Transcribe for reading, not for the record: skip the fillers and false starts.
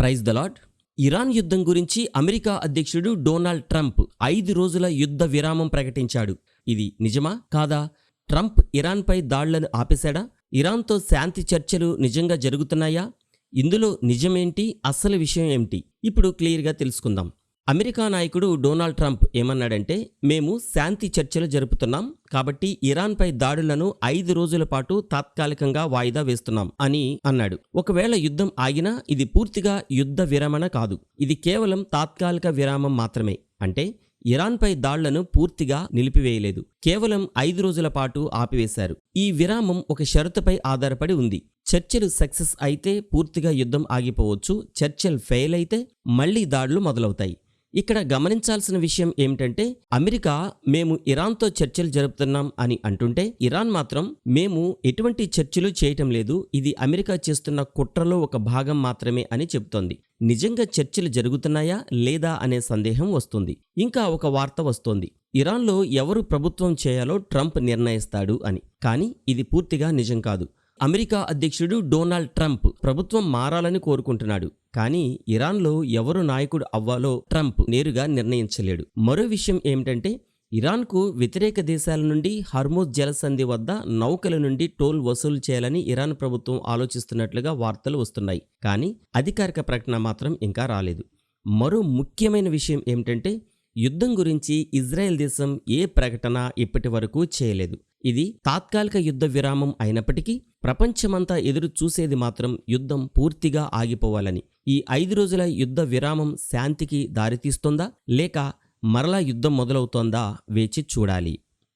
Praise the lord. Iran యుద్ధం గురించి America అధ్యక్షుడు డొనాల్డ్ ట్రంప్ 5 రోజుల యుద్ధ విరామం ప్రకటించాడు. ఇది నిజమా కాదా? ట్రంప్ ఇరాన్పై దాడులను ఆపేశాడా? ఇరాన్తో శాంతి చర్చలు నిజంగా జరుగుతున్నాయా? ఇందులో నిజమేంటి, అసలు విషయం ఏమిటి? ఇప్పుడు క్లియర్గా తెలుసుకుందాం. అమెరికా నాయకుడు డొనాల్డ్ ట్రంప్ ఏమన్నాడంటే, మేము శాంతి చర్చలు జరుపుతున్నాం కాబట్టి ఇరాన్పై దాడులను 5 రోజుల పాటు తాత్కాలికంగా వాయిదా వేస్తున్నాం అని అన్నాడు. ఒకవేళ యుద్ధం ఆగినా ఇది పూర్తిగా యుద్ధ విరమణ కాదు, ఇది కేవలం తాత్కాలిక విరామం మాత్రమే. అంటే ఇరాన్పై దాడులను పూర్తిగా నిలిపివేయలేదు, కేవలం 5 రోజుల పాటు ఆపివేశారు. ఈ విరామం ఒక షరతుపై ఆధారపడి ఉంది. చర్చలు సక్సెస్ అయితే పూర్తిగా యుద్ధం ఆగిపోవచ్చు, చర్చలు ఫెయిల్ అయితే మళ్లీ దాడులు మొదలవుతాయి. ఇక్కడ గమనించాల్సిన విషయం ఏమిటంటే, అమెరికా మేము ఇరాన్తో చర్చలు జరుపుతున్నాం అని అంటుంటే, ఇరాన్ మాత్రం మేము ఎటువంటి చర్చలు చేయటం లేదు, ఇది అమెరికా చేస్తున్న కుట్రలో ఒక భాగం మాత్రమే అని చెబుతోంది. నిజంగా చర్చలు జరుగుతున్నాయా లేదా అనే సందేహం వస్తుంది. ఇంకా ఒక వార్త వస్తోంది, ఇరాన్లో ఎవరు ప్రభుత్వం చేయాలో ట్రంప్ నిర్ణయిస్తాడు అని. కానీ ఇది పూర్తిగా నిజం కాదు. అమెరికా అధ్యక్షుడు డొనాల్డ్ ట్రంప్ ప్రభుత్వం మారాలని కోరుకుంటున్నాడు, కానీ ఇరాన్లో ఎవరు నాయకుడు అవ్వాలో ట్రంప్ నేరుగా నిర్ణయించలేడు. మరో విషయం ఏమిటంటే, ఇరాన్కు వ్యతిరేక దేశాల నుండి హర్మోజ్ జలసంధి వద్ద నౌకల నుండి టోల్ వసూలు చేయాలని ఇరాన్ ప్రభుత్వం ఆలోచిస్తున్నట్లుగా వార్తలు వస్తున్నాయి, కానీ అధికారిక ప్రకటన మాత్రం ఇంకా రాలేదు. మరో ముఖ్యమైన విషయం ఏమిటంటే, యుద్ధం గురించి ఇజ్రాయెల్ దేశం ఏ ప్రకటన ఇప్పటి వరకు చేయలేదు. ఇది తాత్కాలిక యుద్ధ విరామం అయినప్పటికీ ప్రపంచమంతా ఎదురు చూసేది మాత్రం యుద్ధం పూర్తిగా ఆగిపోవాలని. ఈ 5 రోజుల యుద్ధ విరామం శాంతికి దారితీస్తుందా లేక మరలా యుద్ధం మొదలవుతోందా వేచి చూడాలి.